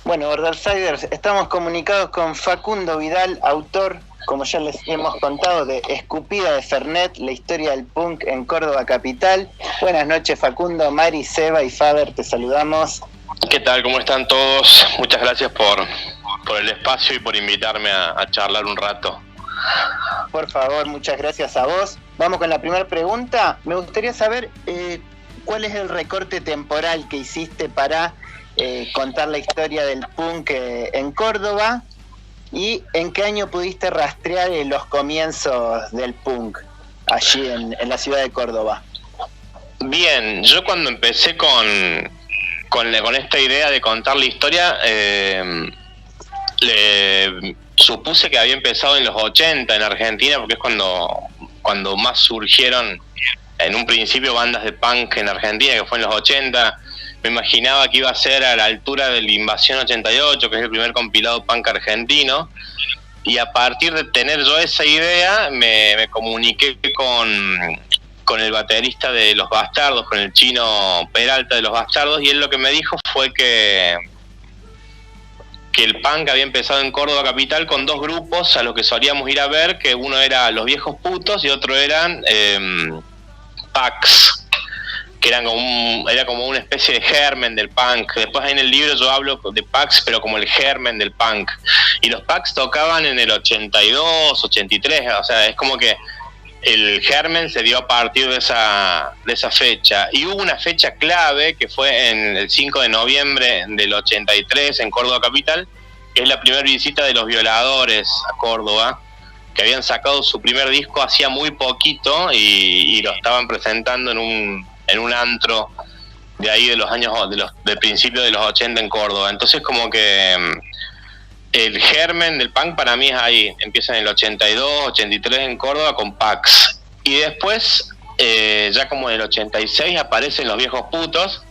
Bueno, Bordersiders, estamos comunicados con Facundo Vidal, autor, como ya les hemos contado, de Escupida de Fernet, la historia del punk en Córdoba capital. Buenas noches, Facundo, Mari, Seba y Faber, te saludamos. ¿Qué tal? ¿Cómo están todos? Muchas gracias por el espacio y por invitarme a charlar un rato. Por favor, muchas gracias a vos. Vamos con la primera pregunta. Me gustaría saber cuál es el recorte temporal que hiciste para contar la historia del punk en Córdoba y en qué año pudiste rastrear los comienzos del punk allí en la ciudad de Córdoba. Bien, yo cuando empecé con esta idea de contar la historia, le supuse que había empezado en los 80 en Argentina, porque es cuando más surgieron en un principio bandas de punk en Argentina, que fue en los 80. Me imaginaba que iba a ser a la altura del Invasión 88, que es el primer compilado punk argentino, y a partir de tener yo esa idea me comuniqué con el baterista de Los Bastardos, con el Chino Peralta de Los Bastardos, y él lo que me dijo fue que el punk había empezado en Córdoba capital con dos grupos a los que solíamos ir a ver, que uno era Los Viejos Putos y otro eran Pax, que era como una especie de germen del punk. Después ahí en el libro yo hablo de Pax, pero como el germen del punk. Y los Pax tocaban en el 82, 83, o sea, es como que el germen se dio a partir de esa fecha. Y hubo una fecha clave que fue en el 5 de noviembre del 83 en Córdoba capital, que es la primera visita de Los Violadores a Córdoba, que habían sacado su primer disco hacía muy poquito y lo estaban presentando en un antro de ahí de los años del principio de los 80 en Córdoba. Entonces como que el germen del punk para mí es ahí, empieza en el 82, 83 en Córdoba con Pax, y después ya como en el 86 aparecen Los Viejos Putos,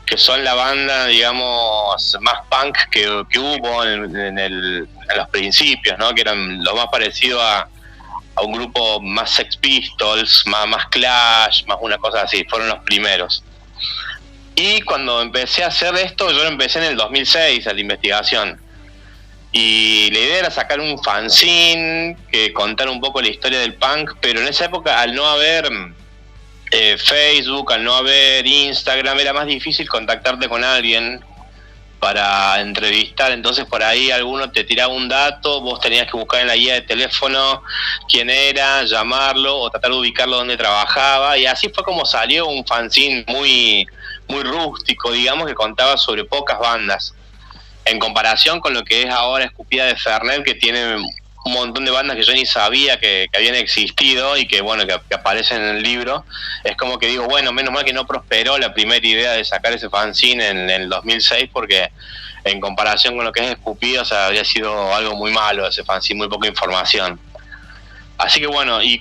que son la banda, digamos, más punk que hubo en los principios, ¿no? Que eran lo más parecido a un grupo más Sex Pistols, más Clash, más una cosa así, fueron los primeros. Y cuando empecé a hacer esto, yo lo empecé en el 2006 a la investigación. Y la idea era sacar un fanzine, que contar un poco la historia del punk, pero en esa época, al no haber Facebook, al no haber Instagram, era más difícil contactarte con alguien para entrevistar. Entonces por ahí alguno te tiraba un dato, vos tenías que buscar en la guía de teléfono quién era, llamarlo o tratar de ubicarlo donde trabajaba, y así fue como salió un fanzine muy, muy rústico, digamos, que contaba sobre pocas bandas, en comparación con lo que es ahora Escupida de Fernet, que tiene un montón de bandas que yo ni sabía que habían existido y que bueno, que aparecen en el libro. Es como que digo, bueno, menos mal que no prosperó la primera idea de sacar ese fanzine en el 2006, porque en comparación con lo que es Escupido, o sea, habría sido algo muy malo ese fanzine, muy poca información. Así que bueno, y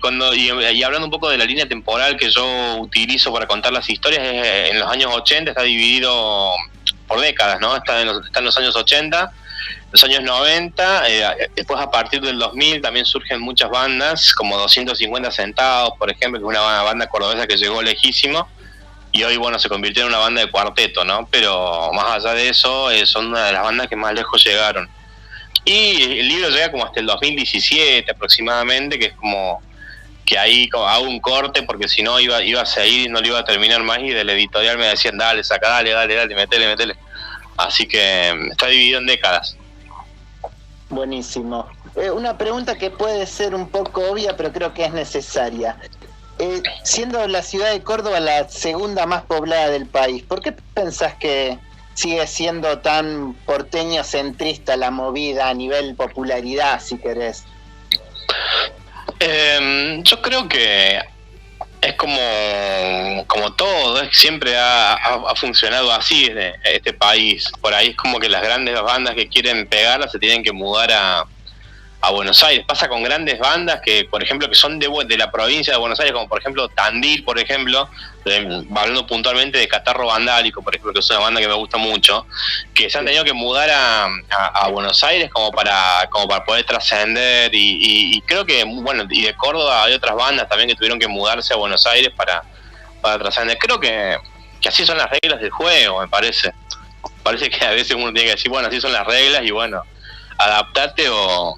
hablando un poco de la línea temporal que yo utilizo para contar las historias, en los años 80 está dividido por décadas, ¿no? Está en los años 80, los años 90, después a partir del 2000 también surgen muchas bandas, como 250 Centavos, por ejemplo, que es una banda cordobesa que llegó lejísimo, y hoy, bueno, se convirtió en una banda de cuarteto, ¿no? Pero más allá de eso, son una de las bandas que más lejos llegaron. Y el libro llega como hasta el 2017 aproximadamente, que es como que ahí hago un corte, porque si no iba a seguir y no lo iba a terminar más, y del editorial me decían, dale, saca, dale, metele. Así que está dividido en décadas. Buenísimo. Una pregunta que puede ser un poco obvia, pero creo que es necesaria. Siendo la ciudad de Córdoba la segunda más poblada del país, ¿por qué pensás que sigue siendo tan porteño centrista la movida a nivel popularidad, si querés? Yo creo que es como todo, siempre ha funcionado así este país. Por ahí es como que las grandes bandas que quieren pegarla se tienen que mudar a Buenos Aires. Pasa con grandes bandas que, por ejemplo, que son de la provincia de Buenos Aires, como por ejemplo Tandil, por ejemplo, hablando puntualmente de Catarro Vandálico, por ejemplo, que es una banda que me gusta mucho, que se han tenido que mudar a Buenos Aires como para poder trascender, y creo que, bueno, y de Córdoba hay otras bandas también que tuvieron que mudarse a Buenos Aires para trascender. Creo que así son las reglas del juego, me parece. parece que a veces uno tiene que decir, bueno, así son las reglas y bueno, adaptate o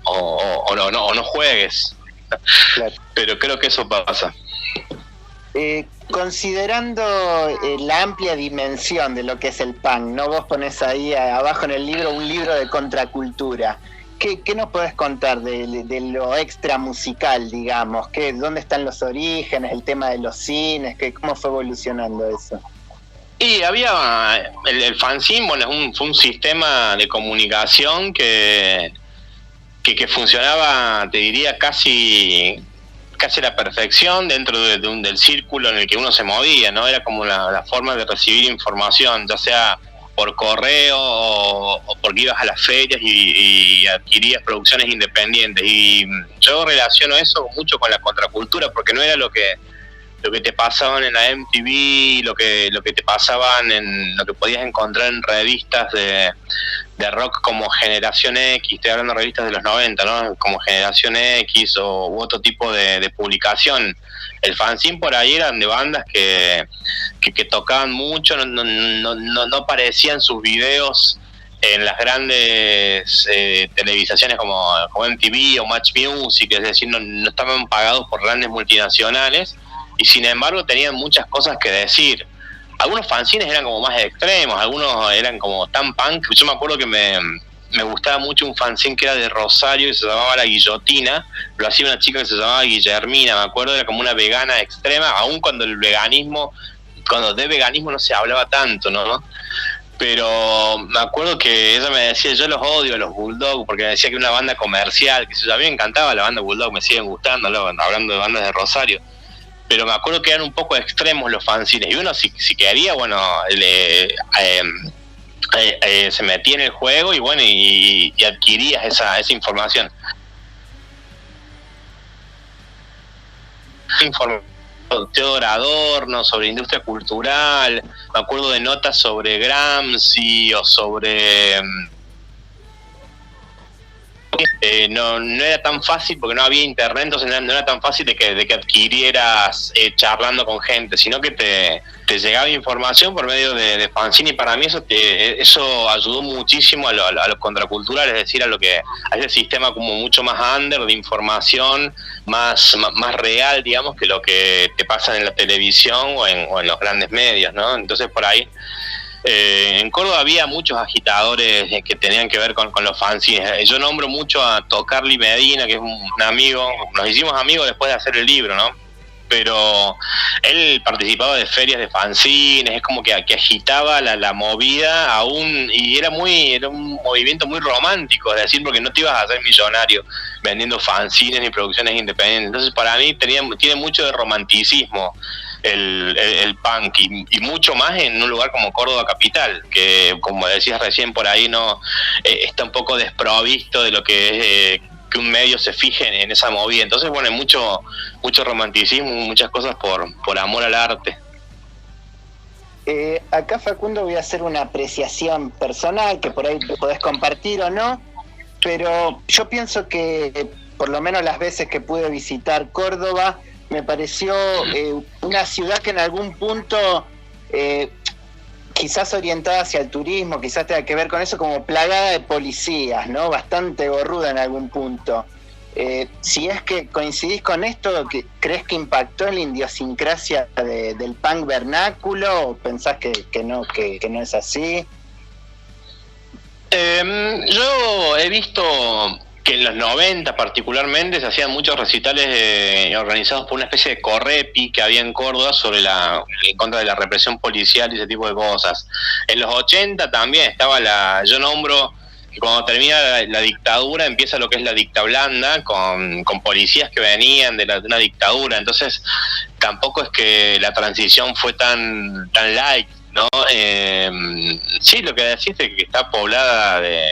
no juegues. Claro. Pero creo que eso pasa. Considerando la amplia dimensión de lo que es el punk, ¿no? Vos ponés ahí abajo en el libro un libro de contracultura. ¿Qué nos podés contar de lo extra musical, digamos? ¿Dónde están los orígenes, el tema de los cines? ¿Cómo fue evolucionando eso? Y había el fanzine, bueno, fue un sistema de comunicación que funcionaba, te diría, casi a la perfección dentro del círculo en el que uno se movía, ¿no? Era como la forma de recibir información, ya sea por correo o porque ibas a las ferias y adquirías producciones independientes. Y yo relaciono eso mucho con la contracultura, porque no era lo que te pasaban en la MTV, lo que te pasaban lo que podías encontrar en revistas de rock como Generación X, estoy hablando de revistas de los 90, ¿no? Como Generación X u otro tipo de publicación. El fanzine por ahí eran de bandas que tocaban mucho, no aparecían sus videos en las grandes televisaciones como MTV o Match Music, es decir, no estaban pagados por grandes multinacionales y sin embargo tenían muchas cosas que decir. Algunos fanzines eran como más extremos, algunos eran como tan punk. Yo me acuerdo que me gustaba mucho un fanzine que era de Rosario y se llamaba La Guillotina, lo hacía una chica que se llamaba Guillermina, me acuerdo, era como una vegana extrema, aun cuando de veganismo no se hablaba tanto, ¿no? Pero me acuerdo que ella me decía, yo los odio a los Bulldog, porque me decía que era una banda comercial, que a mí me encantaba la banda Bulldog, me siguen gustando, hablando de bandas de Rosario. Pero me acuerdo que eran un poco extremos los fanzines, y uno si quería, bueno, se metía en el juego y bueno, y adquirías esa información. Teodor Adorno, sobre industria cultural, me acuerdo de notas sobre Gramsci o sobre... no era tan fácil porque no había internet, entonces no era tan fácil de que adquirieras charlando con gente, sino que te llegaba información por medio de fanzine, y para mí eso ayudó muchísimo a lo contracultural, es decir, a ese sistema como mucho más under de información, más real, digamos, que lo que te pasa en la televisión o en los grandes medios, ¿no? Entonces por ahí en Córdoba había muchos agitadores que tenían que ver con los fanzines. Yo nombro mucho a Tocarli Medina, que es un amigo, nos hicimos amigos después de hacer el libro, ¿no? Pero él participaba de ferias de fanzines, es como que agitaba la movida aún, y era un movimiento muy romántico, es decir, porque no te ibas a hacer millonario vendiendo fanzines ni producciones independientes. Entonces para mí tiene mucho de romanticismo el punk, y mucho más en un lugar como Córdoba capital, que como decías recién por ahí no está un poco desprovisto de lo que es que un medio se fije en esa movida. Entonces bueno, hay mucho romanticismo, muchas cosas por amor al arte. Acá, Facundo, voy a hacer una apreciación personal que por ahí podés compartir o no, pero yo pienso que por lo menos las veces que pude visitar Córdoba me pareció una ciudad que en algún punto, quizás orientada hacia el turismo, quizás tenga que ver con eso, como plagada de policías, ¿no? Bastante gorruda en algún punto. Si es que coincidís con esto, ¿crees que impactó en la idiosincrasia del punk vernáculo o pensás que no es así? Yo he visto que en los 90 particularmente se hacían muchos recitales organizados por una especie de correpi que había en Córdoba en contra de la represión policial y ese tipo de cosas. En los 80 también estaba yo nombro que cuando termina la dictadura empieza lo que es la dictablanda con policías que venían de una dictadura. Entonces tampoco es que la transición fue tan light, ¿no? Sí, lo que decís de que está poblada de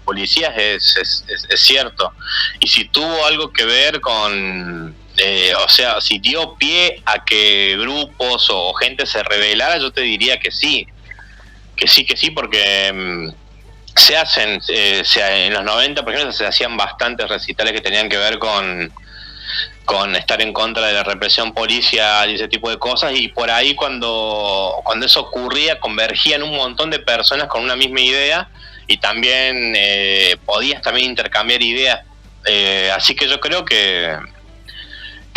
policías es cierto, y si tuvo algo que ver con o sea, si dio pie a que grupos o gente se rebelara, yo te diría que sí, porque se hacen en los 90 por ejemplo se hacían bastantes recitales que tenían que ver con con estar en contra de la represión policial y ese tipo de cosas, y por ahí cuando eso ocurría convergían un montón de personas con una misma idea y también podías también intercambiar ideas, así que yo creo que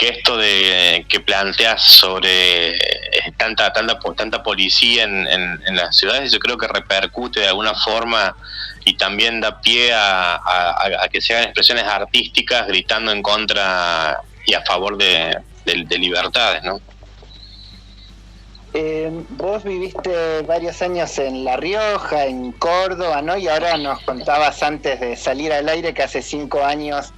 esto de que planteas sobre tanta policía en las ciudades, yo creo que repercute de alguna forma y también da pie a que se hagan expresiones artísticas gritando en contra y a favor de libertades, ¿no? Vos viviste varios años en La Rioja, en Córdoba, ¿no? Y ahora nos contabas antes de salir al aire que hace 5 años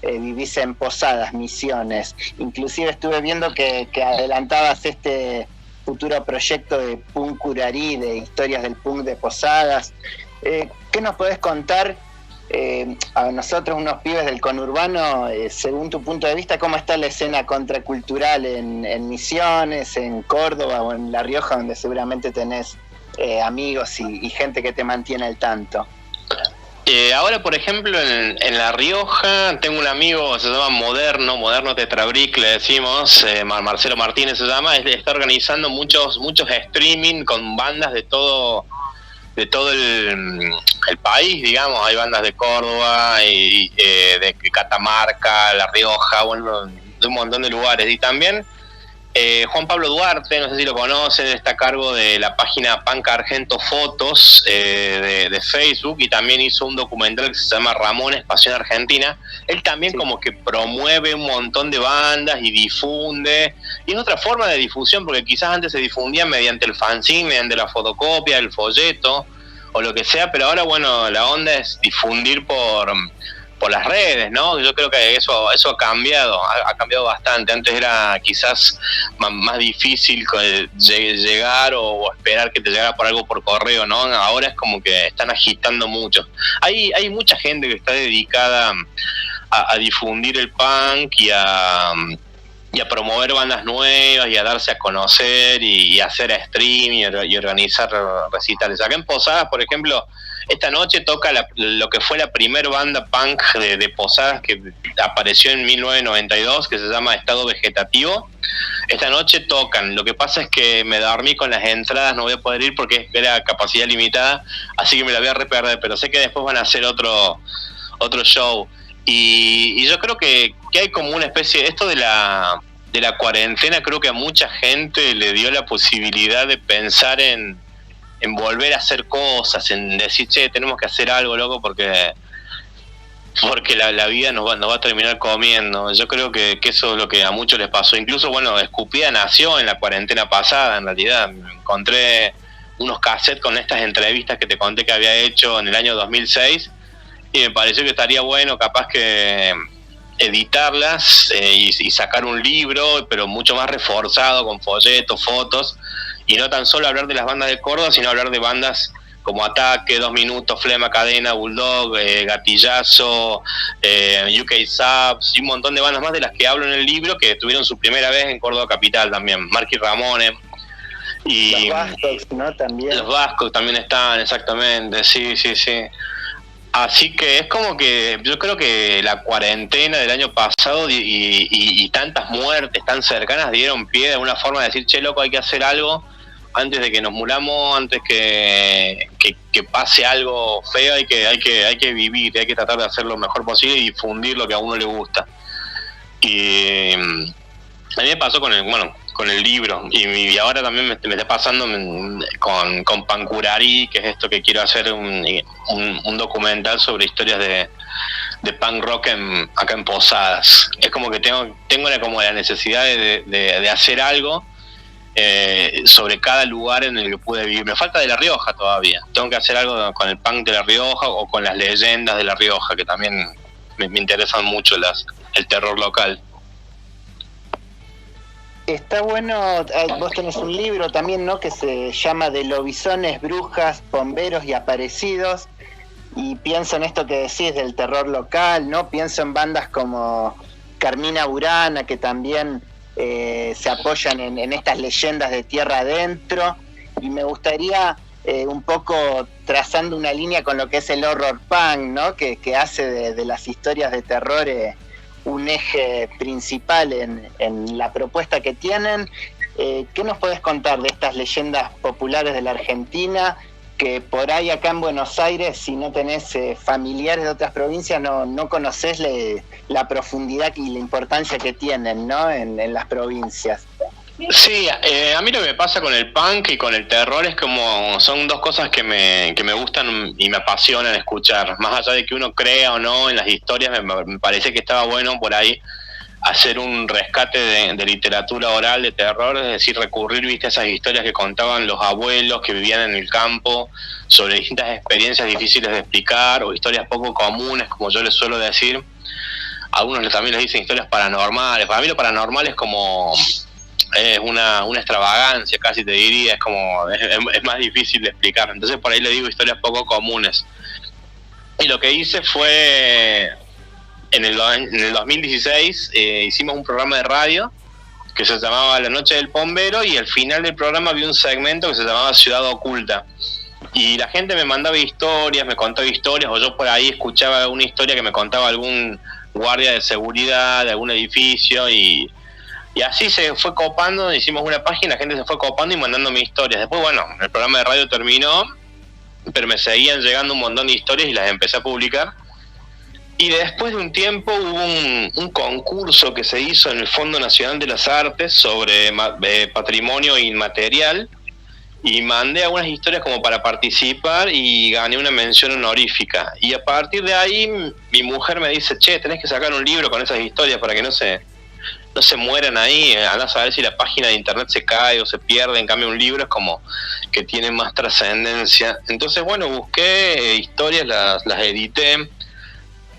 vivís en Posadas, Misiones. Inclusive estuve viendo que adelantabas este futuro proyecto de Punk Curarí, de historias del punk de Posadas. ¿Qué nos podés contar a nosotros, unos pibes del conurbano, según tu punto de vista, cómo está la escena contracultural en Misiones, en Córdoba o en La Rioja, donde seguramente tenés amigos y gente que te mantiene al tanto? Ahora, por ejemplo, en La Rioja tengo un amigo, se llama Moderno Tetrabric, le decimos, Marcelo Martínez se llama, está organizando muchos streaming con bandas de todo el país, digamos. Hay bandas de Córdoba y de Catamarca, La Rioja, bueno, de un montón de lugares. Y también Juan Pablo Duarte, no sé si lo conocen, está a cargo de la página Punk Argento Fotos de Facebook, y también hizo un documental que se llama Ramones, Pasión Argentina. Él también como que promueve un montón de bandas y difunde, y es otra forma de difusión, porque quizás antes se difundía mediante el fanzine, mediante la fotocopia, el folleto o lo que sea, pero ahora, bueno, la onda es difundir por las redes, ¿no? Yo creo que eso ha cambiado bastante. Antes era quizás más difícil llegar o esperar que te llegara por algo por correo, ¿no? Ahora es como que están agitando mucho. Hay mucha gente que está dedicada a difundir el punk y a promover bandas nuevas y a darse a conocer y hacer streaming y organizar recitales. Acá en Posadas, por ejemplo, esta noche toca lo que fue la primer banda punk de Posadas, que apareció en 1992, que se llama Estado Vegetativo. Esta noche tocan. Lo que pasa es que me dormí con las entradas, no voy a poder ir porque era capacidad limitada, así que me la voy a reperder, pero sé que después van a hacer otro show. Y yo creo que hay como una especie, esto de la cuarentena, creo que a mucha gente le dio la posibilidad de pensar en volver a hacer cosas, en decir, che, tenemos que hacer algo, loco, porque la vida nos va a terminar comiendo. Yo creo que eso es lo que a muchos les pasó. Incluso, bueno, Escupida nació en la cuarentena pasada, en realidad. Encontré unos cassettes con estas entrevistas que te conté que había hecho en el año 2006, y me pareció que estaría bueno capaz que editarlas y sacar un libro, pero mucho más reforzado, con folletos, fotos, y no tan solo hablar de las bandas de Córdoba, sino hablar de bandas como Ataque, 2 Minutos, Flema, Cadena, Bulldog, Gatillazo, UK Subs, y un montón de bandas más de las que hablo en el libro, que tuvieron su primera vez en Córdoba Capital también. Marky Ramones. Y los Vascos, ¿no? También. Los Vascos también están, exactamente, sí. Así que es como que yo creo que la cuarentena del año pasado y tantas muertes tan cercanas dieron pie de alguna forma de decir, che, loco, hay que hacer algo antes de que nos muramos, antes que pase algo feo. Hay que vivir, hay que tratar de hacer lo mejor posible y difundir lo que a uno le gusta. Y a mí me pasó con el libro, y ahora también me está pasando con Punk Curarí, que es esto que quiero hacer, un documental sobre historias de punk rock acá en Posadas. Es como que tengo como la necesidad de hacer algo sobre cada lugar en el que pude vivir. Me falta de La Rioja todavía. Tengo que hacer algo con el punk de La Rioja o con las leyendas de La Rioja, que también me interesan mucho el terror local. Está bueno, vos tenés un libro también, ¿no?, que se llama De lobisones, brujas, bomberos y aparecidos, y pienso en esto que decís del terror local, ¿no? Pienso en bandas como Carmina Burana, que también se apoyan en estas leyendas de tierra adentro, y me gustaría un poco trazando una línea con lo que es el horror punk, ¿no?, que hace de las historias de terror un eje principal en la propuesta que tienen. ¿Qué nos podés contar de estas leyendas populares de la Argentina? Que por ahí acá en Buenos Aires, si no tenés familiares de otras provincias, no conocés la profundidad y la importancia que tienen, ¿no? en las provincias. Sí, a mí lo que me pasa con el punk y con el terror es como son dos cosas que me gustan y me apasionan escuchar. Más allá de que uno crea o no en las historias, me parece que estaba bueno por ahí hacer un rescate de literatura oral de terror, es decir, recurrir, viste, a esas historias que contaban los abuelos que vivían en el campo sobre distintas experiencias difíciles de explicar o historias poco comunes, como yo les suelo decir. Algunos también les dicen historias paranormales. Para mí lo paranormal es como es una extravagancia, casi te diría, es más difícil de explicar. Entonces por ahí le digo historias poco comunes. Y lo que hice fue en el 2016 hicimos un programa de radio que se llamaba La Noche del Pombero, y al final del programa había un segmento que se llamaba Ciudad Oculta, y la gente me mandaba historias, me contaba historias, o yo por ahí escuchaba una historia que me contaba algún guardia de seguridad de algún edificio, y así se fue copando. Hicimos una página, la gente se fue copando y mandándome historias. Después, bueno, el programa de radio terminó, pero me seguían llegando un montón de historias y las empecé a publicar. Y después de un tiempo hubo un concurso que se hizo en el Fondo Nacional de las Artes sobre patrimonio inmaterial, y mandé algunas historias como para participar y gané una mención honorífica. Y a partir de ahí mi mujer me dice: che, tenés que sacar un libro con esas historias para que no se mueran ahí, andás a ver si la página de internet se cae o se pierde. En cambio un libro es como que tiene más trascendencia. Entonces bueno, busqué historias, las edité,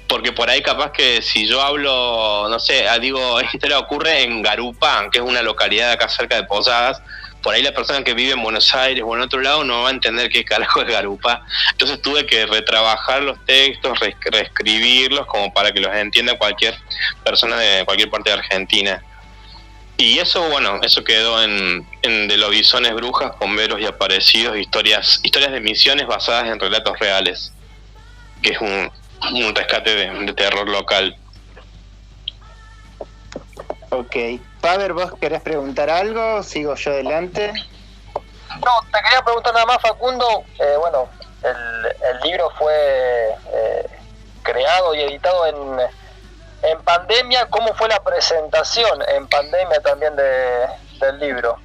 porque por ahí capaz que si yo hablo, no sé, digo, esta historia ocurre en Garupán, que es una localidad acá cerca de Posadas, por ahí la persona que vive en Buenos Aires o en otro lado no va a entender qué carajo es Garupá. Entonces tuve que retrabajar los textos, reescribirlos como para que los entienda cualquier persona de cualquier parte de Argentina. Y eso, bueno, eso quedó en De Lobisones, Brujas, Pomberos y Aparecidos, historias de misiones basadas en relatos reales, que es un rescate de terror local. Ok. Paver, ¿vos querés preguntar algo? ¿Sigo yo adelante? No, te quería preguntar nada más, Facundo. Bueno, el libro fue creado y editado en pandemia. ¿Cómo fue la presentación en pandemia también del libro?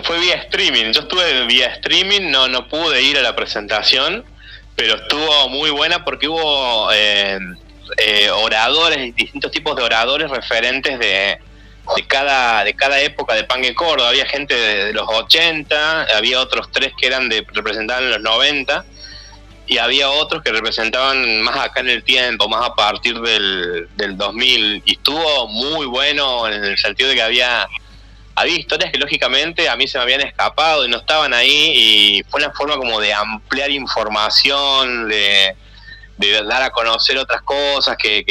Fue vía streaming. Yo estuve vía streaming, no pude ir a la presentación, pero estuvo muy buena porque hubo oradores, distintos tipos de oradores referentes de cada época de punk en Córdoba. Había gente de los 80, había otros 3 que representaban los 90, y había otros que representaban más acá en el tiempo, más a partir del 2000, y estuvo muy bueno en el sentido de que había historias que lógicamente a mí se me habían escapado y no estaban ahí, y fue una forma como de ampliar información, de dar a conocer otras cosas que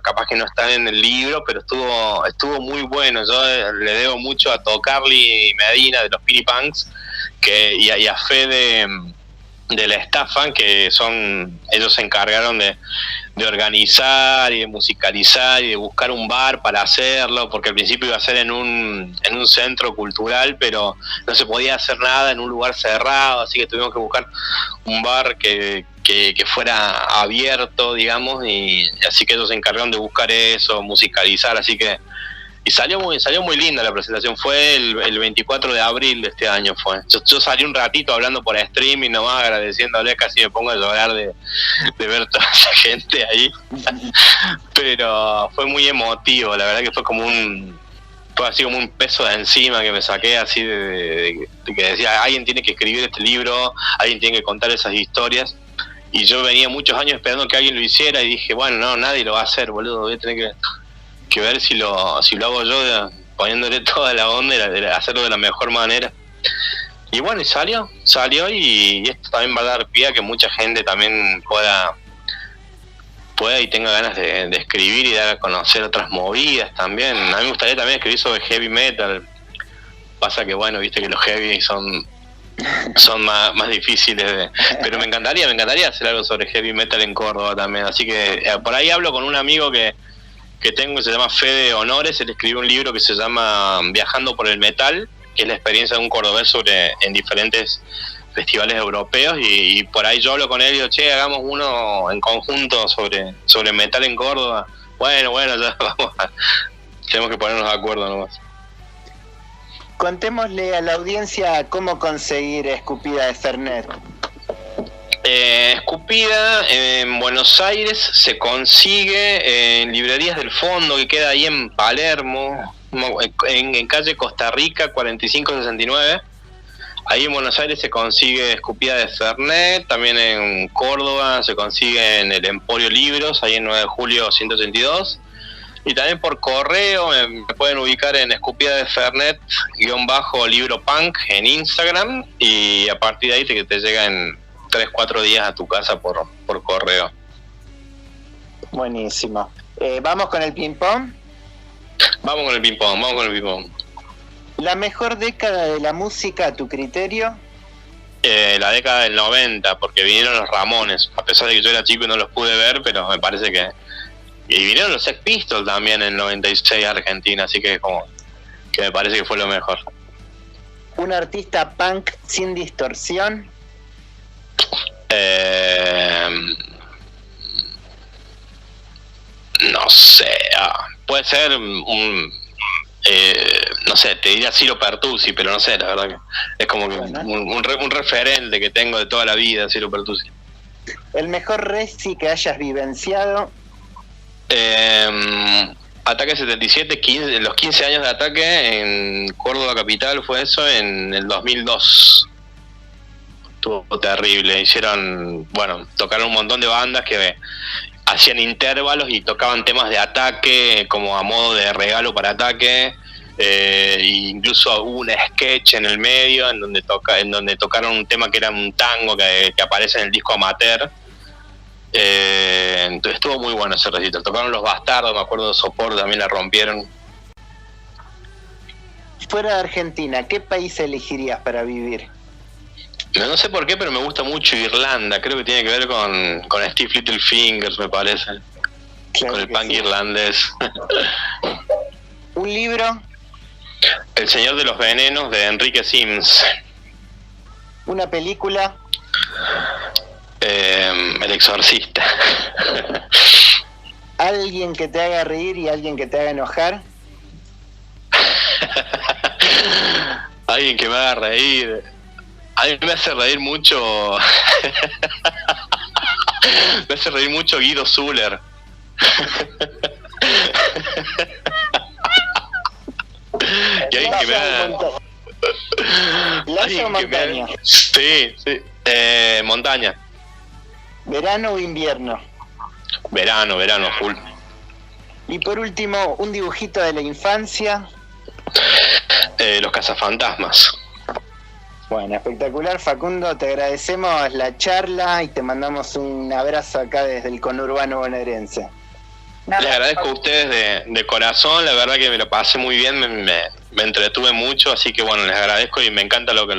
capaz que no están en el libro, pero estuvo muy bueno. Yo le debo mucho a Tocarli Medina de los Pini Punks y a Fede de la Estafa, que ellos se encargaron de organizar y de musicalizar y de buscar un bar para hacerlo, porque al principio iba a ser en un centro cultural, pero no se podía hacer nada en un lugar cerrado, así que tuvimos que buscar un bar que fuera abierto, digamos, y así que ellos se encargaron de buscar eso, musicalizar, así que y salió muy linda la presentación. Fue el 24 de abril de este año. Yo salí un ratito hablando por streaming nomás, agradeciéndole, casi me pongo a llorar de ver toda esa gente ahí. Pero fue muy emotivo, la verdad que fue así como un peso de encima que me saqué, así de que decía: alguien tiene que escribir este libro, alguien tiene que contar esas historias. Y yo venía muchos años esperando que alguien lo hiciera, y dije, bueno, no, nadie lo va a hacer, boludo, voy a tener que ver si lo hago yo, poniéndole toda la onda y hacerlo de la mejor manera. Y bueno, y salió, y esto también va a dar pie a que mucha gente también pueda y tenga ganas de escribir y dar a conocer otras movidas también. A mí me gustaría también escribir sobre heavy metal. Pasa que bueno, viste que los heavy son más difíciles pero me encantaría hacer algo sobre heavy metal en Córdoba también. Así que por ahí hablo con un amigo que que tengo que se llama Fede Honores. Él escribió un libro que se llama Viajando por el Metal, que es la experiencia de un cordobés en diferentes festivales europeos, y por ahí yo hablo con él y digo, che, hagamos uno en conjunto sobre metal en Córdoba. Bueno, ya tenemos que ponernos de acuerdo nomás. Contémosle a la audiencia cómo conseguir Escupida de Fernet. Escupida en Buenos Aires se consigue en Librerías del Fondo, que queda ahí en Palermo, en calle Costa Rica 4569. Ahí en Buenos Aires se consigue Escupida de Fernet. También en Córdoba se consigue en el Emporio Libros, ahí en 9 de julio 182. Y también por correo me pueden ubicar en Escupida de Fernet _libro punk en Instagram, y a partir de ahí te llega en 3-4 días a tu casa por correo. Buenísimo. ¿Vamos con el ping-pong? Vamos con el ping-pong. ¿La mejor década de la música a tu criterio? La década del 90, porque vinieron los Ramones, a pesar de que yo era chico y no los pude ver, pero me parece que... Y vinieron los Sex Pistols también en 96 a Argentina, así que como que me parece que fue lo mejor. ¿Un artista punk sin distorsión? No sé, puede ser no sé, te diría Ciro Pertusi, pero no sé, la verdad que es como que un referente que tengo de toda la vida, Ciro Pertusi. ¿El mejor reci que hayas vivenciado? Ataque 77, los 15 años de Ataque en Córdoba Capital, fue eso en el 2002. Estuvo terrible. Tocaron un montón de bandas que hacían intervalos y tocaban temas de Ataque como a modo de regalo para Ataque. Incluso hubo un sketch en el medio en donde tocaron un tema que era un tango que aparece en el disco Amateur. Entonces estuvo muy bueno ese recital. Tocaron Los Bastardos, me acuerdo de Sopor, también la rompieron. Fuera de Argentina, ¿qué país elegirías para vivir? No sé por qué, pero me gusta mucho Irlanda. Creo que tiene que ver con Steve Littlefingers, me parece. Claro, con el punk sí. Irlandés. ¿Un libro? El Señor de los Venenos, de Enrique Sims. ¿Una película? El Exorcista. ¿Alguien que te haga reír y alguien que te haga enojar? Alguien que me haga reír. A mí me hace reír mucho. Me hace reír mucho Guido Zuller. Y alguien que me haga... ¿Playa o montaña? Sí. Montaña. ¿Verano o invierno? Verano, full. Y por último, un dibujito de la infancia. Los cazafantasmas. Bueno, espectacular, Facundo, te agradecemos la charla y te mandamos un abrazo acá desde el conurbano bonaerense. Les agradezco a ustedes de corazón, la verdad que me lo pasé muy bien, me entretuve mucho, así que bueno, les agradezco y me encanta lo que